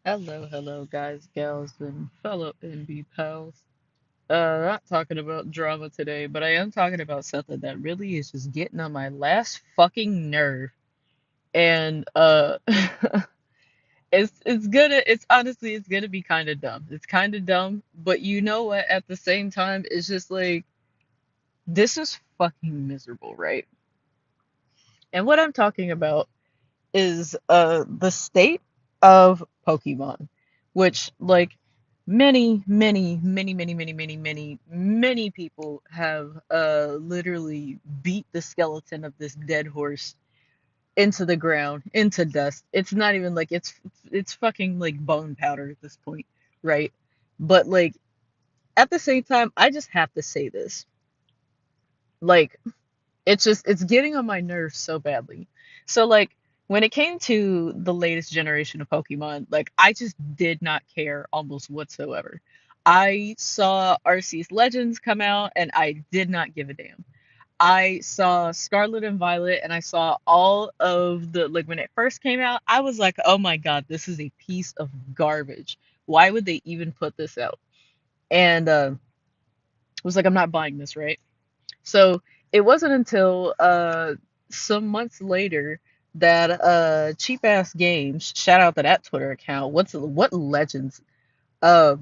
Hello, hello, guys, gals, and fellow NB pals. Not talking about drama today, but I am talking about something that really is just getting on my last fucking nerve. And it's honestly it's gonna be kind of dumb. It's kind of dumb, but you know what? At the same time, it's just like this is fucking miserable, right? And what I'm talking about is the state of Pokemon, which like many people have literally beat the skeleton of this dead horse into the ground, into dust. It's not even like it's fucking like bone powder at this point, right? But like at the same time, I just have to say this. Like it's getting on my nerves so badly. So like when it came to the latest generation of Pokemon, like I just did not care almost whatsoever. I saw Arceus Legends come out and I did not give a damn. I saw Scarlet and Violet and I saw all of the like when it first came out, I was like, "Oh my God, this is a piece of garbage. Why would they even put this out?" And was like, "I'm not buying this, right?" So it wasn't until some months later that cheap ass games, shout out to that Twitter account. What legends? Uh,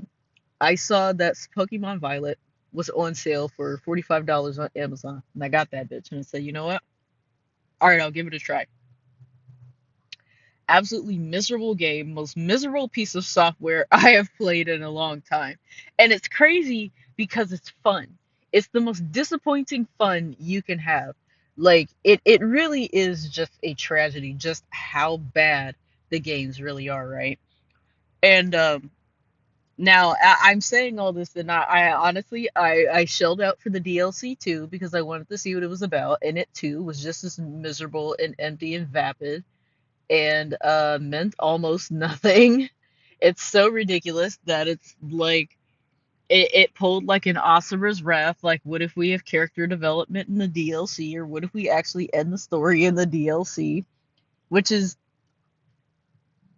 I saw that Pokemon Violet was on sale for $45 on Amazon, and I got that bitch, and I said, you know what? All right, I'll give it a try. Absolutely miserable game, most miserable piece of software I have played in a long time. And it's crazy because it's fun. It's the most disappointing fun you can have. Like it really is just a tragedy just how bad the games really are, right? And now I'm saying all this and I honestly I shelled out for the DLC too because I wanted to see what it was about, and it too was just as miserable and empty and vapid and meant almost nothing. It's so ridiculous that it's like it pulled like an Asura's Wrath. Like, what if we have character development in the DLC, or what if we actually end the story in the DLC? Which is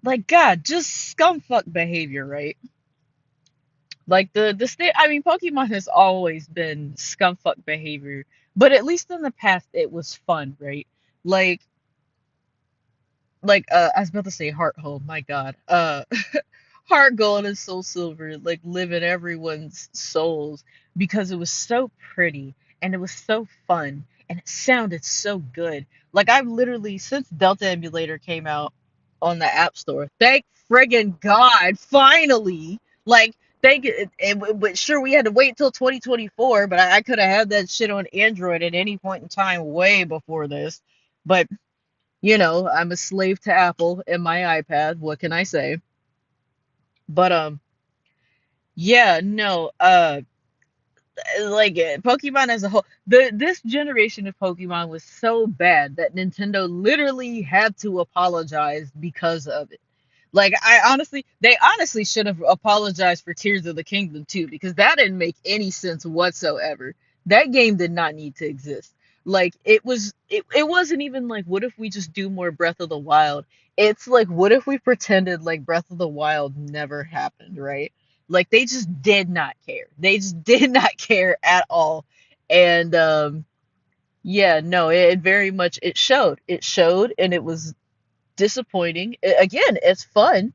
like, God, just scumfuck behavior, right? Like the state. I mean, Pokemon has always been scumfuck behavior, but at least in the past it was fun, right? Like I was about to say Heart Hole, my God. Heart Gold and Soul Silver like live in everyone's souls because it was so pretty and it was so fun and it sounded so good. Like I've literally since Delta Emulator came out on the App Store, thank friggin' God, finally. Like thank it, but sure we had to wait till 2024, but I could have had that shit on Android at any point in time way before this. But I'm a slave to Apple and my iPad. What can I say? But yeah, no, like Pokemon as a whole, this generation of Pokemon was so bad that Nintendo literally had to apologize because of it. Like they honestly should have apologized for Tears of the Kingdom too, because that didn't make any sense whatsoever. That game did not need to exist. Like it wasn't even like what if we just do more Breath of the Wild? It's like what if we pretended like Breath of the Wild never happened, right? Like they just did not care. They just did not care at all. And yeah, no, it very much it showed. It showed and it was disappointing. Again, it's fun,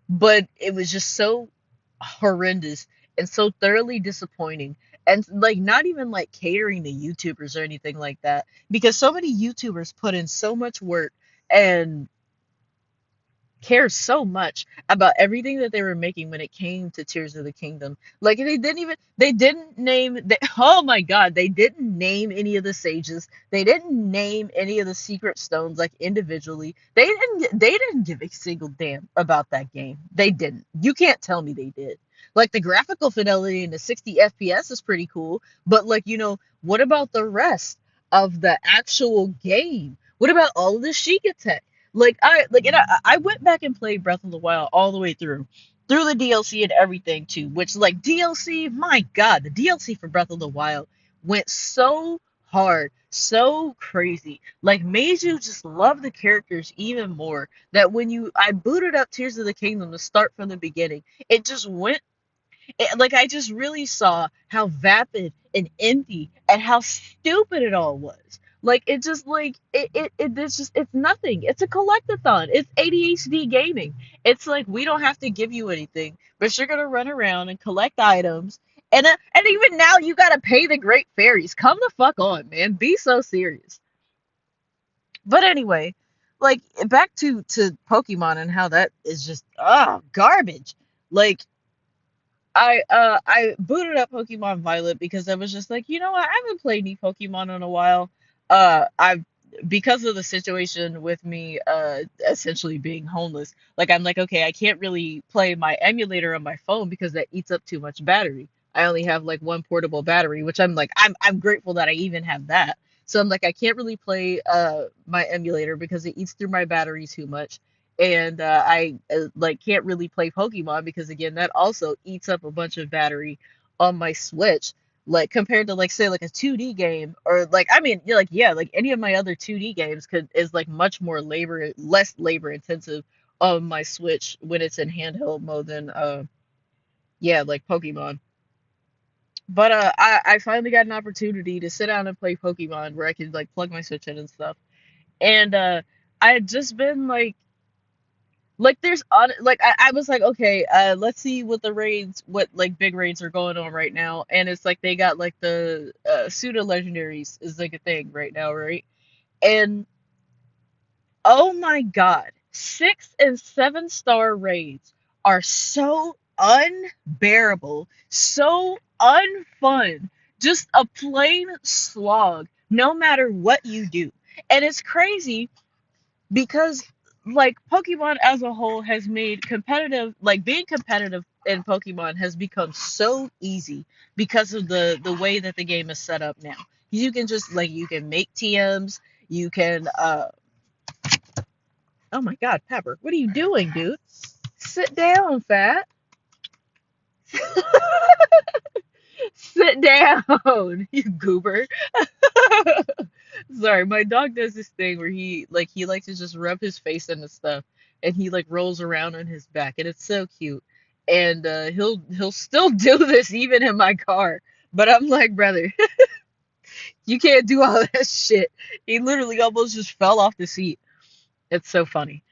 but it was just so horrendous and so thoroughly disappointing. And like not even like catering to YouTubers or anything like that, because so many YouTubers put in so much work and care so much about everything that they were making when it came to Tears of the Kingdom. Like they didn't name oh my God, they didn't name any of the sages. They didn't name any of the secret stones like individually. They didn't give a single damn about that game. They didn't. You can't tell me they did. Like the graphical fidelity and the 60 FPS is pretty cool, but like, what about the rest of the actual game? What about all of the Sheikah tech? I went back and played Breath of the Wild all the way through the DLC and everything too. Which like DLC, my God, the DLC for Breath of the Wild went so hard, so crazy. Like made you just love the characters even more. That when I booted up Tears of the Kingdom to start from the beginning, it just went like I just really saw how vapid and empty and how stupid it all was. Like it just like it's just it's nothing. It's a collectathon. It's ADHD gaming. It's like we don't have to give you anything, but you're gonna run around and collect items. And even now you gotta pay the great fairies. Come the fuck on, man. Be so serious. But anyway, like back to Pokemon and how that is just garbage. Like I booted up Pokemon Violet because I was just like, you know what, I haven't played any Pokemon in a while. I've because of the situation with me essentially being homeless, like I'm like, okay, I can't really play my emulator on my phone because that eats up too much battery. I only have like one portable battery, which I'm like I'm grateful that I even have that. So I'm like I can't really play my emulator because it eats through my battery too much, and I like can't really play Pokemon because again that also eats up a bunch of battery on my Switch. Like compared to like say like a 2D game or like I mean you're like yeah like any of my other 2D games could is like much more less labor intensive on my Switch when it's in handheld mode than yeah like Pokemon. But I finally got an opportunity to sit down and play Pokemon where I could like plug my Switch in and stuff. And I had just been like there's on like I was like okay let's see what the raids what like big raids are going on right now, and it's like they got like the pseudo legendaries is like a thing right now, right? And oh my god, 6 and 7 star raids are so unbearable, so unfun, just a plain slog no matter what you do. And it's crazy because like Pokemon as a whole has made competitive like being competitive in Pokemon has become so easy because of the way that the game is set up now. You can just like you can make TMs, you can oh my god, Pepper, what are you doing, dude? Sit down, fat. Sit down, you goober. Sorry, my dog does this thing where he likes to just rub his face into stuff and he like rolls around on his back and it's so cute. And he'll still do this even in my car. But I'm like, brother, you can't do all that shit. He literally almost just fell off the seat. It's so funny.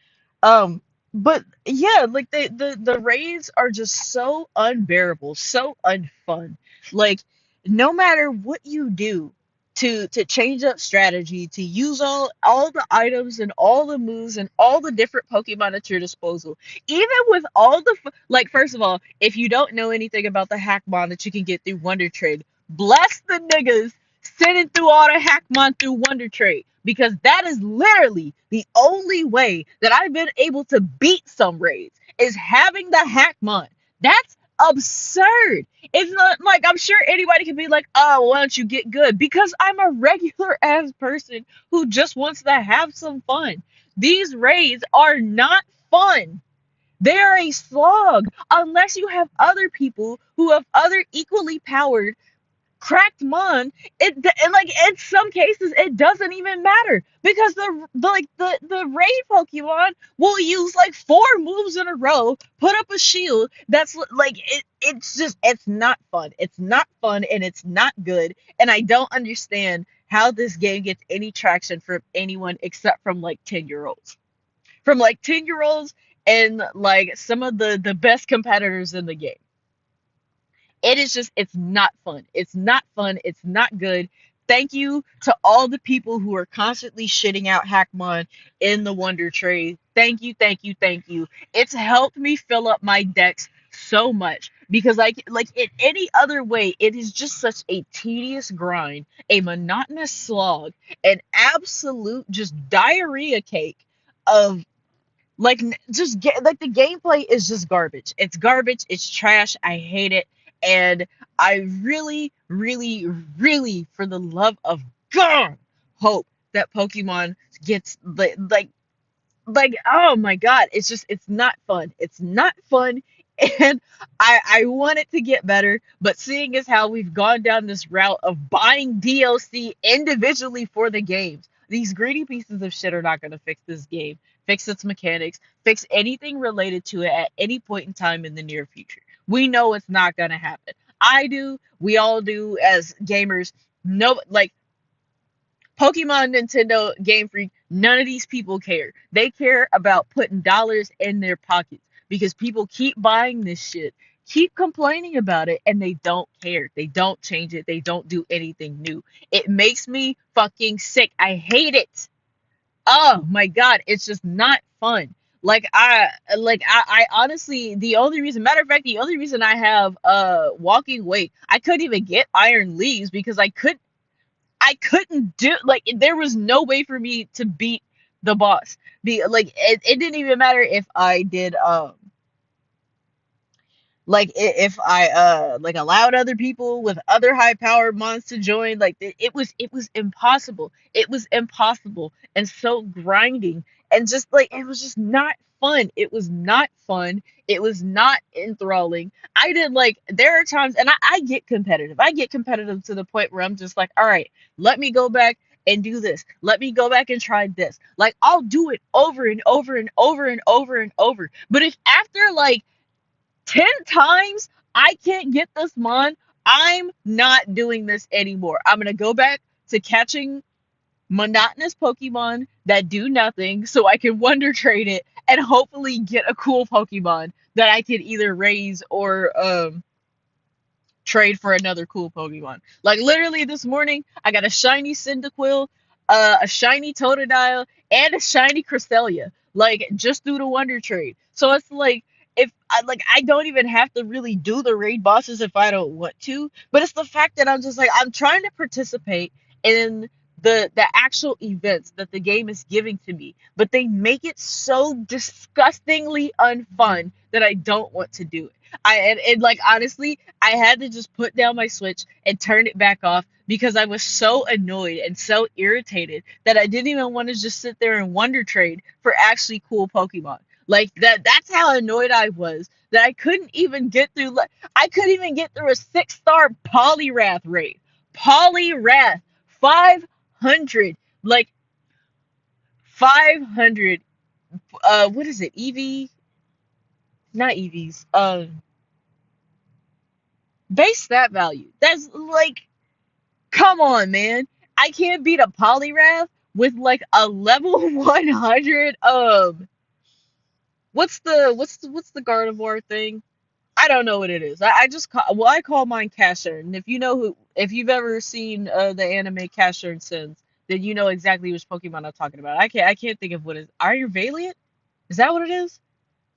Um, but yeah, like the raids are just so unbearable, so unfun. Like no matter what you do to change up strategy, to use all the items and all the moves and all the different Pokemon at your disposal, even with all the like first of all, if you don't know anything about the Hackmon that you can get through Wonder Trade, bless the niggas sending through all the Hackmon through Wonder Trade because that is literally the only way that I've been able to beat some raids is having the Hackmon. That's absurd. It's not like I'm sure anybody can be like, oh, why don't you get good? Because I'm a regular ass person who just wants to have some fun. These raids are not fun. They're a slog unless you have other people who have other equally powered cracked mon. And like in some cases it doesn't even matter because the raid Pokemon will use like 4 moves in a row, put up a shield that's like it's just it's not fun. It's not fun and it's not good, and I don't understand how this game gets any traction from anyone except from like 10-year-olds, from like 10-year-olds and like some of the best competitors in the game. It is just it's not fun. It's not fun. It's not good. Thank you to all the people who are constantly shitting out Hackmon in the Wonder Trade. Thank you, thank you, thank you. It's helped me fill up my decks so much because like in any other way, it is just such a tedious grind, a monotonous slog, an absolute just diarrhea cake of like just get like the gameplay is just garbage. It's garbage. It's trash. I hate it. And I really, really, really, for the love of God, hope that Pokemon gets like oh my God, it's just it's not fun. It's not fun. And I want it to get better, but seeing as how we've gone down this route of buying DLC individually for the games, these greedy pieces of shit are not going to fix this game, fix its mechanics, fix anything related to it at any point in time in the near future. We know it's not going to happen. I do, we all do as gamers. No, like Pokemon, Nintendo, Game Freak, none of these people care. They care about putting dollars in their pockets because people keep buying this shit, keep complaining about it, and they don't care. They don't change it. They don't do anything new. It makes me fucking sick. I hate it. Oh my god, it's just not fun. I honestly, the only reason, matter of fact, the only reason I have walking weight, I couldn't even get iron leaves because I couldn't do, like, there was no way for me to beat the boss. It didn't even matter if I did if I like allowed other people with other high powered mons to join. Like it was impossible. It was impossible and so grinding, and just like it was just not fun. It was not fun. It was not enthralling. I did, like, there are times, and I get competitive. I get competitive to the point where I'm just like, all right, let me go back and do this. Let me go back and try this. Like, I'll do it over and over and over and over and over. But if after like 10 times I can't get this mon, I'm not doing this anymore. I'm going to go back to catching monotonous Pokemon that do nothing so I can wonder trade it and hopefully get a cool Pokemon that I can either raise or trade for another cool Pokemon. Like literally this morning, I got a shiny Cyndaquil, a shiny Totodile, and a shiny Cresselia. Like just through the Wonder Trade. So it's like if I don't even have to really do the raid bosses if I don't want to. But it's the fact that I'm just like I'm trying to participate in the actual events that the game is giving to me, but they make it so disgustingly unfun that I don't want to do it. And like honestly, I had to just put down my Switch and turn it back off because I was so annoyed and so irritated that I didn't even want to just sit there and wonder trade for actually cool Pokemon. Like that's how annoyed I was that I couldn't even get through, I couldn't even get through a 6-star Poliwrath raid. Poliwrath 500, like 500, what is it? EV, not EVs. Base stat value. That's like, come on, man. I can't beat a Poliwrath with like a level 100. What's the Gardevoir thing? I don't know what it is. I call mine Casher. And if you've ever seen the anime Casher and Sins, then you know exactly which Pokemon I'm talking about. I can't think of what it is. Iron Valiant? Is that what it is?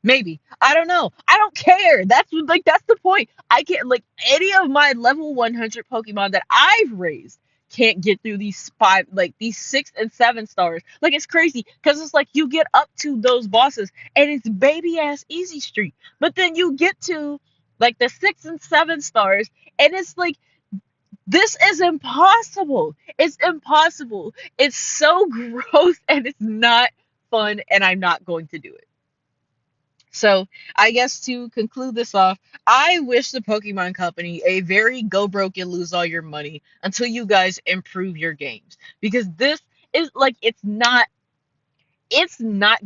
Maybe. I don't know. I don't care. That's the point. I can't, like, any of my level 100 Pokemon that I've raised can't get through these five, like these 6 and 7 stars. Like it's crazy because it's like you get up to those bosses and it's baby ass easy street. But then you get to like the 6 and 7 stars and it's like this is impossible. It's impossible. It's so gross and it's not fun and I'm not going to do it. So, I guess to conclude this off, I wish the Pokemon Company a very go broke and lose all your money until you guys improve your games. Because this is like, it's not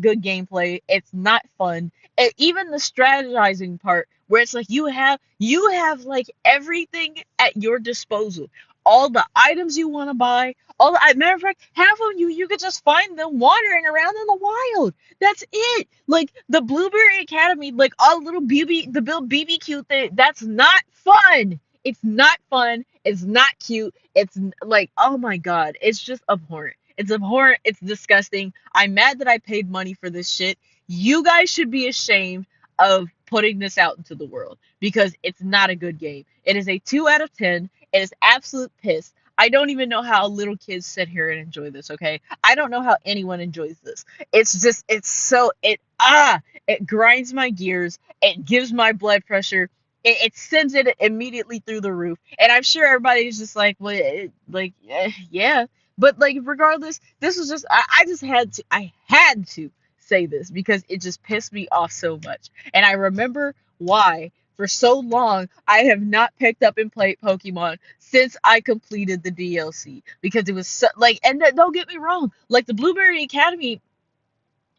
good gameplay. It's not fun. And even the strategizing part where it's like you have like everything at your disposal. All the items you want to buy, matter of fact, half of you could just find them wandering around in the wild. That's it. Like the Blueberry Academy, like all little the Bill BBQ thing. That's not fun. It's not fun. It's not cute. Like, oh my god, it's just abhorrent. It's abhorrent. It's disgusting. I'm mad that I paid money for this shit. You guys should be ashamed of putting this out into the world because it's not a good game. It is a 2 out of 10. It is absolute piss. I don't even know how little kids sit here and enjoy this, okay? I don't know how anyone enjoys this. It grinds my gears. It gives my blood pressure. It sends it immediately through the roof. And I'm sure everybody's just like, well, yeah. But like regardless, this was just I just had to say this because it just pissed me off so much. And I remember why for so long I have not picked up and played Pokemon since I completed the DLC because it was so, like, and don't get me wrong, like the Blueberry Academy,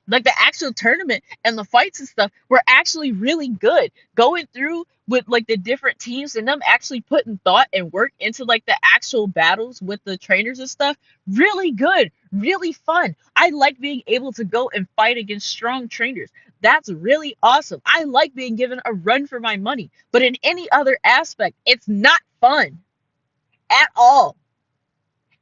like the actual tournament and the fights and stuff were actually really good. Going through with like the different teams and them actually putting thought and work into like the actual battles with the trainers and stuff, really good, really fun. I like being able to go and fight against strong trainers. That's really awesome. I like being given a run for my money. But in any other aspect, it's not fun at all.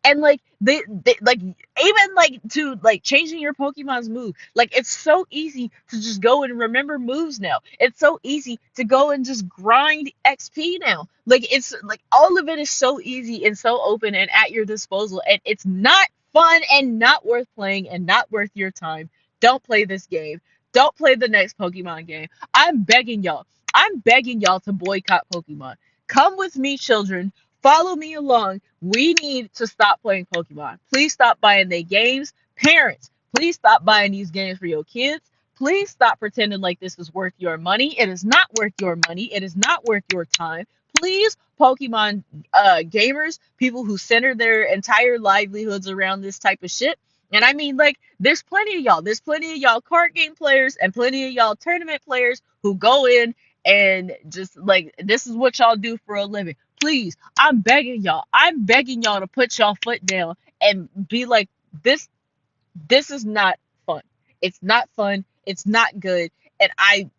And like they like even like to like changing your Pokemon's move, like it's so easy to just go and remember moves now. It's so easy to go and just grind XP now. Like it's like all of it is so easy and so open and at your disposal, and it's not fun and not worth playing and not worth your time. Don't play this game. Don't play the next Pokemon game. I'm begging y'all. I'm begging y'all to boycott Pokemon. Come with me, children. Follow me along. We need to stop playing Pokemon. Please stop buying their games. Parents, please stop buying these games for your kids. Please stop pretending like this is worth your money. It is not worth your money. It is not worth your time. Please, Pokemon gamers, people who center their entire livelihoods around this type of shit. And I mean, like, there's plenty of y'all. There's plenty of y'all card game players and plenty of y'all tournament players who go in and just like, this is what y'all do for a living. Please, I'm begging y'all. I'm begging y'all to put y'all foot down and be like, this this is not fun. It's not fun. It's not good. And I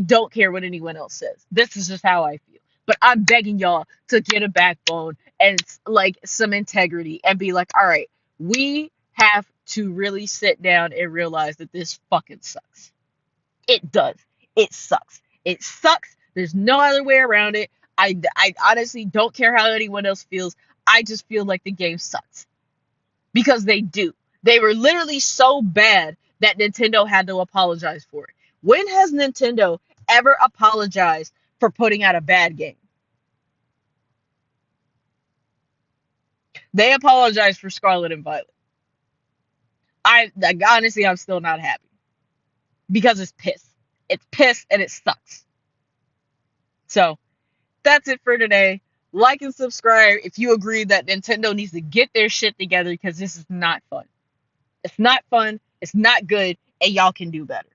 don't care what anyone else says. This is just how I feel. But I'm begging y'all to get a backbone and like some integrity and be like, all right, we have to really sit down and realize that this fucking sucks. It does. It sucks. It sucks. There's no other way around it. I honestly don't care how anyone else feels. I just feel like the game sucks because they do. They were literally so bad that Nintendo had to apologize for it. When has Nintendo ever apologized for putting out a bad game? They apologized for Scarlet and Violet. I like, honestly, I'm still not happy because it's piss. It's piss and it sucks. So that's it for today. Like and subscribe if you agree that Nintendo needs to get their shit together because this is not fun. It's not fun. It's not good, and y'all can do better.